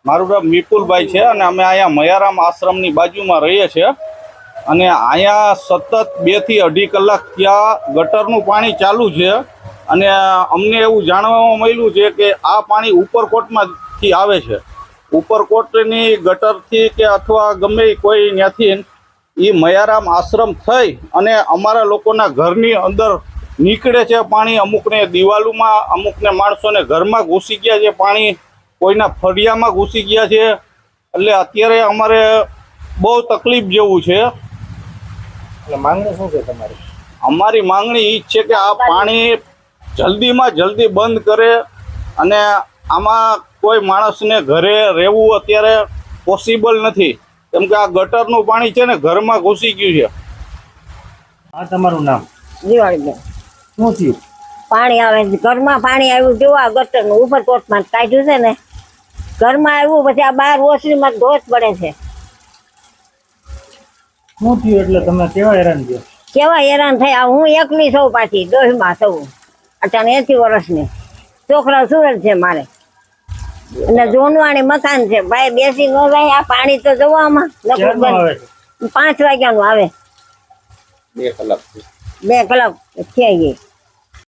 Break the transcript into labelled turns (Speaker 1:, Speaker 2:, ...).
Speaker 1: મારું નામ વિપુલભાઈ છે અને અમે અહીંયા મયારામ આશ્રમની બાજુમાં રહીએ છીએ અને અહીંયા સતત 2 થી 2.5 કલાક ત્યાં ગટરનું પાણી ચાલુ છે અને અમને એવું જાણવામાં મળ્યું છે કે આ પાણી ઉપરકોટમાંથી આવે છે. ઉપરકોટની ગટરથી કે અથવા ગમે કોઈ ત્યાંથી એ મયારામ આશ્રમ થઈ અને અમારા લોકોના ઘરની અંદર નીકળે છે પાણી. અમુકને દિવાલોમાં, અમુકને માણસોને ઘરમાં ઘૂસી ગયા છે પાણી, કોઈના ફળિયામાં ઘૂસી ગયા છે. એટલે અત્યારે અમારે બહુ તકલીફ જેવું છે.
Speaker 2: માંગણી શું છે તમારી?
Speaker 1: અમારી માંગણી એ છે કે આ પાણી જલ્દીમાં જલ્દી બંધ કરે અને આમાં કોઈ માણસને ઘરે રહેવું અત્યારે પોસિબલ નથી, કેમ કે આ ગટરનું પાણી છે ને ઘરમાં ઘૂસી ગયું છે.
Speaker 2: હા, તમારું નામ?
Speaker 3: દિવાળીબેન.
Speaker 2: શું થયું?
Speaker 3: પાણી આવે ઘરમાં, પાણી આવ્યું જો આ ગટરનું ઉપરકોટમાં કાઢ્યું છે ને, ઘરમાં આવ્યું પછી આ બહાર ઓસરીમાં ધોધ પડે છે.
Speaker 2: શું થયું એટલે તમે કેવા હેરાન થયો?
Speaker 3: કેવા હેરાન થયા. હું એકલી સૌ, પાછી દોહમાં સૌ, અટાણે 80 વર્ષની. છોકરા સુરત છે મારે અને જોનવાણી મકાન છે. ભાઈ બેસી ન જાય. આ પાણી તો જવામાં 5 વાગ્યાનું આવે.
Speaker 1: 2 કલાક
Speaker 3: 2 કલાક થઈ ગઈ.